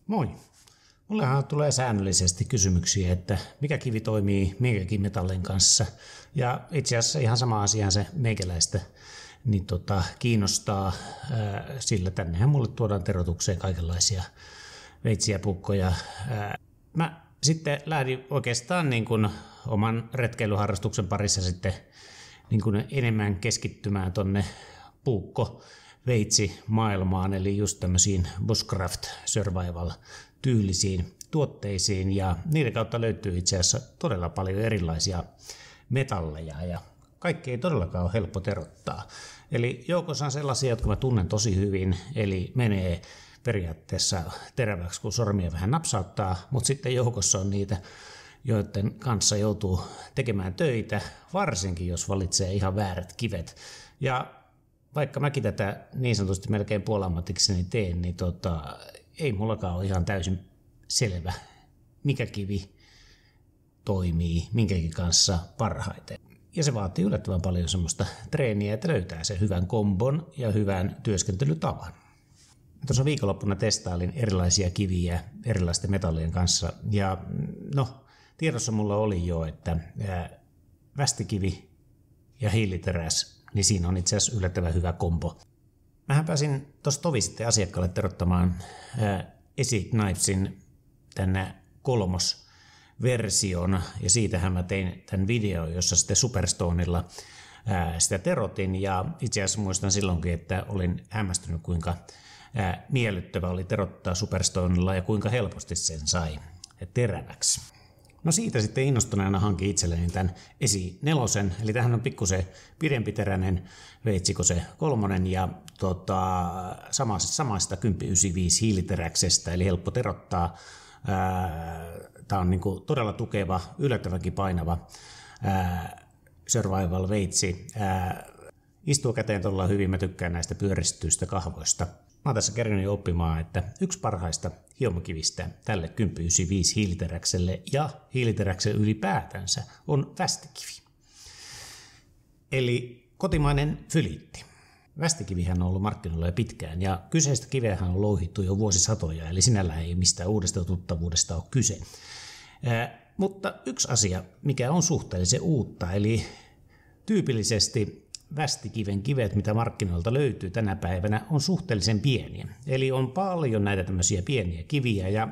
Moi. Mullehan tulee säännöllisesti kysymyksiä, että mikä kivi toimii minkäkin metallin kanssa. Ja itse asiassa ihan sama asia se meikäläistä kiinnostaa, sillä tännehän mulle tuodaan terotukseen kaikenlaisia veitsiä, pukkoja. Mä sitten lähdin oikeastaan niin kuin oman retkeilyharrastuksen parissa sitten niin kuin enemmän keskittymään tonne puukko-veitsi maailmaan, eli just tämmöisiin bushcraft survival tyylisiin tuotteisiin, ja niiden kautta löytyy itse asiassa todella paljon erilaisia metalleja, ja kaikki ei todellakaan ole helppo terottaa. Eli joukossa on sellaisia, jotka mä tunnen tosi hyvin, eli menee periaatteessa teräväksi, kun sormia vähän napsauttaa, mutta sitten joukossa on niitä, joiden kanssa joutuu tekemään töitä, varsinkin jos valitsee ihan väärät kivet. Ja vaikka mäkin tätä niin sanotusti melkein puolammattikseni teen, niin ei mullakaan ole ihan täysin selvä, mikä kivi toimii minkäkin kanssa parhaiten. Ja se vaatii yllättävän paljon semmoista treeniä, että löytää sen hyvän kombon ja hyvän työskentelytavan. Tuossa viikonloppuna testailin erilaisia kiviä erilaisten metallien kanssa, ja tiedossa mulla oli jo, että västikivi ja hiiliteräs, niin siinä on itse asiassa yllättävän hyvä kombo. Mähän pääsin tuossa tovi sitten asiakkaalle terottamaan Easy Knivesin tänne kolmosversion, ja siitähän mä tein tämän videon, jossa sitten Superstonella sitä terotin, ja itse asiassa muistan silloinkin, että olin hämmästynyt, kuinka miellyttävä oli terottaa Superstonella ja kuinka helposti sen sai teräväksi. No siitä sitten innostuneena hankin itselleni tämän Esi 4, eli tämähän on pikkusen pidempiteräinen veitsi kuin se 3, ja samasta 1095 hiiliteräksestä, eli helppo terottaa. Tämä on niinku todella tukeva, yllättävänkin painava survival veitsi. Istuu käteen todella hyvin, mä tykkään näistä pyöristetyistä kahvoista. Mä oon tässä kerännyt jo oppimaan, että yksi parhaista hiomakivistä tälle 1095 hiiliteräkselle ja hiiliteräkselle ylipäätänsä on västikivi. Eli kotimainen fyliitti. Västikivihän on ollut markkinoilla jo pitkään, ja kyseistä kiveähän on louhittu jo vuosisatoja, eli sinällään ei mistään uudesta tuttavuudesta ole kyse. Mutta yksi asia, mikä on suhteellisen uutta, eli tyypillisesti västikiven kivet, mitä markkinoilta löytyy tänä päivänä, on suhteellisen pieniä. Eli on paljon näitä tämmöisiä pieniä kiviä, ja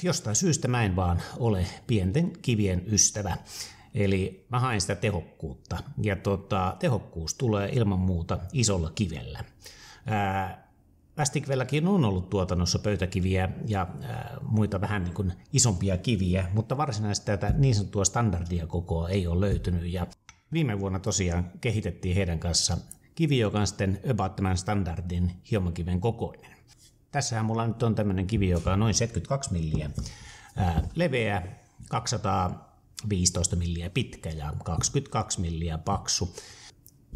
jostain syystä mä en vaan ole pienten kivien ystävä. Eli mä haen sitä tehokkuutta, ja tehokkuus tulee ilman muuta isolla kivellä. Västikivelläkin on ollut tuotannossa pöytäkiviä ja muita vähän niin kuin isompia kiviä, mutta varsinaisesti tätä niin sanottua standardia kokoa ei ole löytynyt, ja viime vuonna tosiaan kehitettiin heidän kanssa kivi, joka on sitten about tämän standardin hiomakiven kokoinen. Tässähän mulla nyt on tämmöinen kivi, joka on noin 72 milliä leveä, 215 milliä pitkä ja 22 milliä paksu.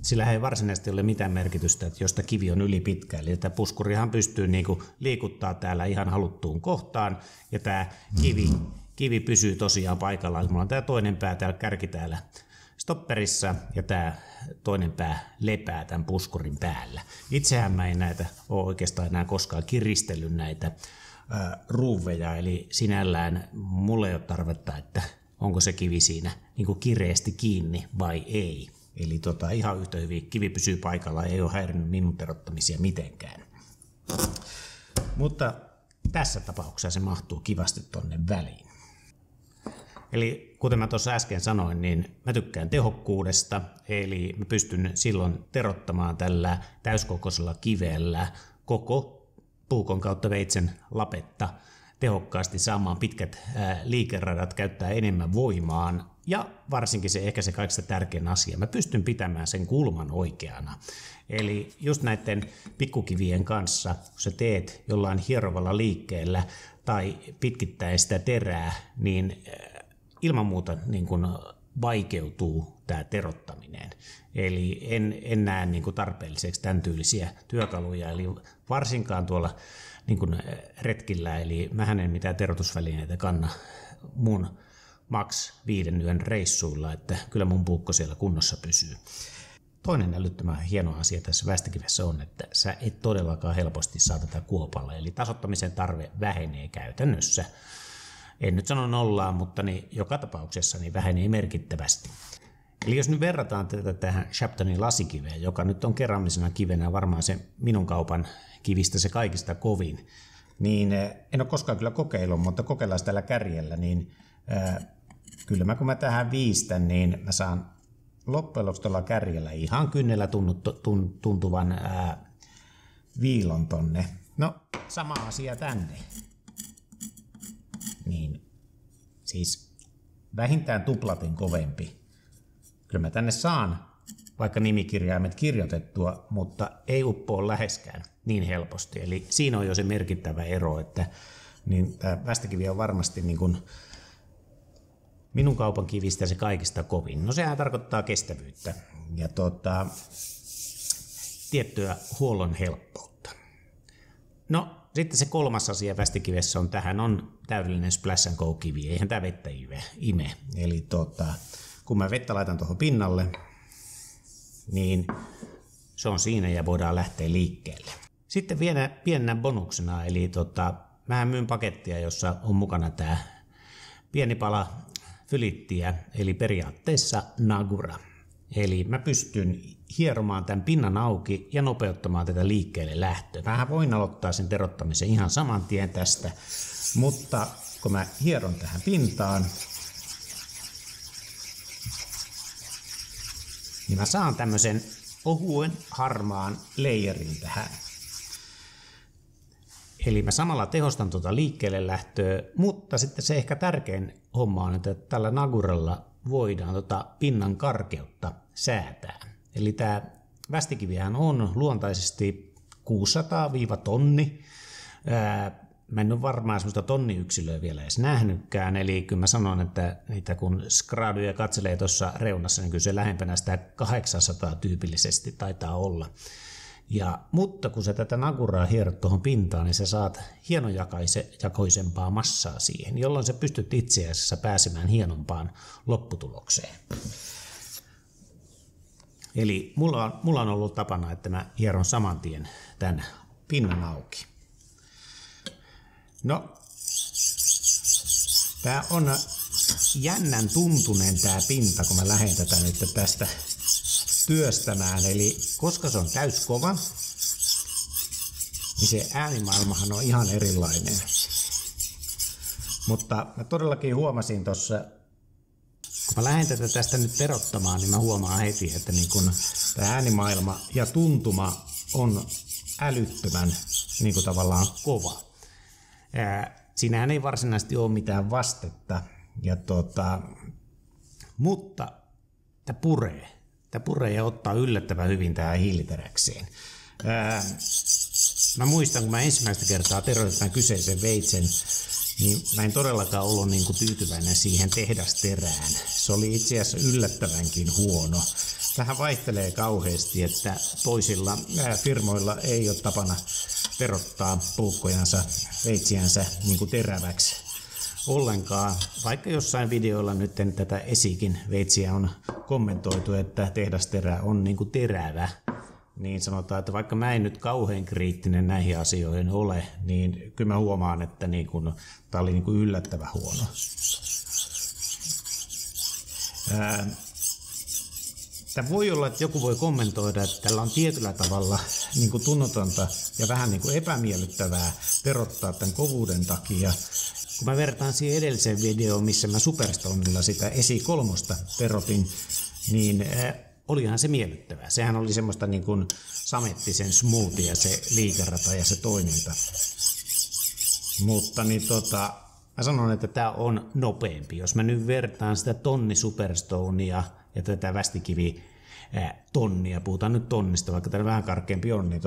Sillä ei varsinaisesti ole mitään merkitystä, että jos tämä kivi on yli pitkä, eli tämä puskurihan pystyy niinku liikuttaa täällä ihan haluttuun kohtaan, ja tämä kivi pysyy tosiaan paikallaan. Mulla on tämä toinen pää täällä kärki täällä stopperissa, ja tämä toinen pää lepää tämän puskurin päällä. Itsehän mä en näitä ole oikeastaan enää koskaan kiristellyt näitä ruuveja, eli sinällään mulla ei ole tarvetta, että onko se kivi siinä niin kuin kireesti kiinni vai ei. Eli ihan yhtä hyvin kivi pysyy paikalla, ei ole häirinnyt minun terottamisia mitenkään. Mutta tässä tapauksessa se mahtuu kivasti tonne väliin. Eli kuten mä tuossa äsken sanoin, niin mä tykkään tehokkuudesta, eli mä pystyn silloin terottamaan tällä täyskokoisella kivellä koko puukon kautta veitsen lapetta tehokkaasti, saamaan pitkät liikeradat, käyttää enemmän voimaan, ja varsinkin ehkä se kaikista tärkein asia, mä pystyn pitämään sen kulman oikeana. Eli just näiden pikkukivien kanssa, kun sä teet jollain hierovalla liikkeellä tai pitkittäen sitä terää, niin ilman muuta niin kun vaikeutuu tämä terottaminen. Eli en näe niin kun tarpeelliseksi tämän tyylisiä työkaluja, eli varsinkaan tuolla niin kun retkillä, eli mähän en mitään terotusvälineitä kanna mun maks 5 yön reissuilla, että kyllä mun puukko siellä kunnossa pysyy. toinen älyttömän hieno asia tässä västikivessä on, että sä et todellakaan helposti saa tätä kuopalle. Eli tasoittamisen tarve vähenee käytännössä. En nyt sano nollaan, mutta niin joka tapauksessa niin vähenee merkittävästi. Eli jos nyt verrataan tätä tähän Shaptonin lasikiveen, joka nyt on keramisena kivenä varmaan se minun kaupan kivistä se kaikista kovin, niin en ole koskaan kyllä kokeillut, mutta kokeillaan tällä kärjellä, niin kyllä kun mä tähän viistän, niin mä saan loppujen lopuksi tuolla kärjellä ihan kynnellä tuntuvan viilon tonne. No, sama asia tänne. Niin, siis vähintään tuplaten kovempi. Kyllä mä tänne saan vaikka nimikirjaimet kirjoitettua, mutta ei uppoa läheskään niin helposti. Eli siinä on jo se merkittävä ero, että niin tämä västäkivi on varmasti niin kuin minun kaupan kivistä se kaikista kovin. No sehän tarkoittaa kestävyyttä ja tiettyä huollon helppoutta. No sitten se kolmas asia västikivessä on, tähän on täydellinen splash and go -kivi, eihän tämä vettä ime. Eli kun mä vettä laitan tuohon pinnalle, niin se on siinä ja voidaan lähteä liikkeelle. Sitten vielä pienenä bonuksena, eli mä myyn pakettia, jossa on mukana tämä pieni pala fylittiä, eli periaatteessa Nagura. Eli mä pystyn hieromaan tämän pinnan auki ja nopeuttamaan tätä liikkeelle lähtöä. Mähän voin aloittaa sen terottamisen ihan saman tien tästä, mutta kun mä hieron tähän pintaan, niin mä saan tämmöisen ohuen harmaan layerin tähän. Eli mä samalla tehostan liikkeelle lähtöä, mutta sitten se ehkä tärkein homma on, että tällä Naguralla voidaan pinnan karkeutta säätää. Eli tämä västikivihän on luontaisesti 600-tonni. Mä en ole varmaan semmoista tonniyksilöä vielä edes nähnytkään, eli kyllä mä sanon, että niitä kun skraaduja katselee tuossa reunassa, niin kyllä se lähempänä sitä 800 tyypillisesti taitaa olla. Mutta kun sä tätä Naguraa hierot tuohon pintaan, niin sä saat hienojakoisempaa massaa siihen, jolloin sä pystyt itse asiassa pääsemään hienompaan lopputulokseen. Eli mulla on ollut tapana, että mä hieron saman tien tämän pinnan auki. No, tää on jännän tuntunen tää pinta, kun mä lähden tätä nyt tästä työstämään. Eli koska se on täyskova, niin se äänimaailmahan on ihan erilainen. Mutta mä todellakin huomasin tuossa, kun mä lähden tästä nyt terottamaan, niin mä huomaan heti, että niin kun tämä äänimaailma ja tuntuma on älyttömän niin kuin tavallaan kova. Siinähän ei varsinaisesti ole mitään vastetta, mutta tämä puree ja ottaa yllättävän hyvin tähän hiiliteräkseen. Mä muistan, kun mä ensimmäistä kertaa terotin tämän kyseisen veitsen, niin mä en todellakaan ollut niin kuin tyytyväinen siihen tehdasterään. Se oli itse asiassa yllättävänkin huono. Tähän vaihtelee kauheasti, että toisilla firmoilla ei ole tapana terottaa puukkojansa, veitsiänsä niin kuin teräväksi ollenkaan. Vaikka jossain videoilla nyt tätä esikin veitsiä on kommentoitu, että tehdasterä on niin kuin terävä, niin sanotaan, että vaikka mä en nyt kauhean kriittinen näihin asioihin ole, niin kyllä mä huomaan, että niin kuin, tää oli niin kuin yllättävän huono. Tämä voi olla, että joku voi kommentoida, että tällä on tietyllä tavalla niin kuin tunnotonta ja vähän niin kuin epämiellyttävää terottaa tämän kovuuden takia. Kun mä vertaan siihen edelliseen videoon, missä mä Superstonella sitä Esi3 terotin, niin olihan se miellyttävää. Sehän oli semmoista niin kuin samettisen smoothia se liikerata ja se toiminta. Mutta niin mä sanon, että tämä on nopeampi. Jos mä nyt vertaan sitä tonni Superstonea ja tätä västikivi tonnia, puhutaan nyt tonnista, vaikka tämä vähän karkeampi on, niin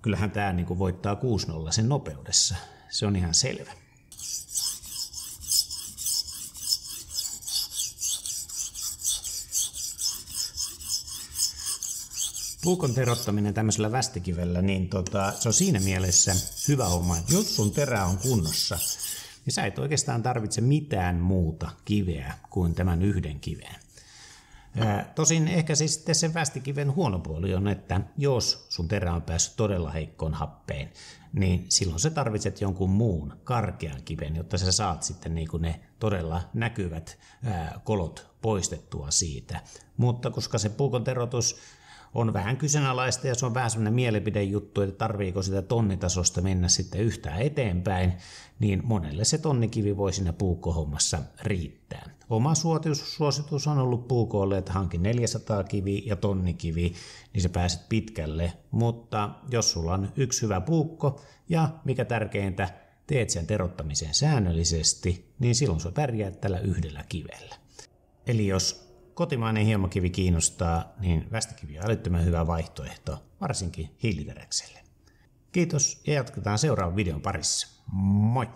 kyllähän tämä niin kuin voittaa 6-0 sen nopeudessa. Se on ihan selvä. Puukon terottaminen tämmöisellä västikivellä, niin se on siinä mielessä hyvä homma, että jos sun terä on kunnossa, niin sä et oikeastaan tarvitse mitään muuta kiveä kuin tämän yhden kiveen. Tosin ehkä siis sitten sen västikiven huono puoli on, että jos sun terä on päässyt todella heikkoon happeen, niin silloin sä tarvitset jonkun muun karkean kiven, jotta sä saat sitten niin kuin ne todella näkyvät kolot poistettua siitä. Mutta koska se puukon teroitus on vähän kyseenalaista ja se on vähän semmoinen mielipidejuttu, että tarviiko sitä tonnitasosta mennä sitten yhtään eteenpäin, niin monelle se tonnikivi voi siinä puukkohommassa riittää. Oma suositus on ollut puukolle, että hankin 400 kivi ja tonnikivi, niin sä pääset pitkälle, mutta jos sulla on yksi hyvä puukko ja mikä tärkeintä, teet sen terottamisen säännöllisesti, niin silloin sä pärjäät tällä yhdellä kivellä. Eli jos kotimainen hiemokivi kiinnostaa, niin västikivi on älyttömän hyvä vaihtoehto, varsinkin hiiliteräkselle. Kiitos ja jatketaan seuraavan videon parissa. Moi!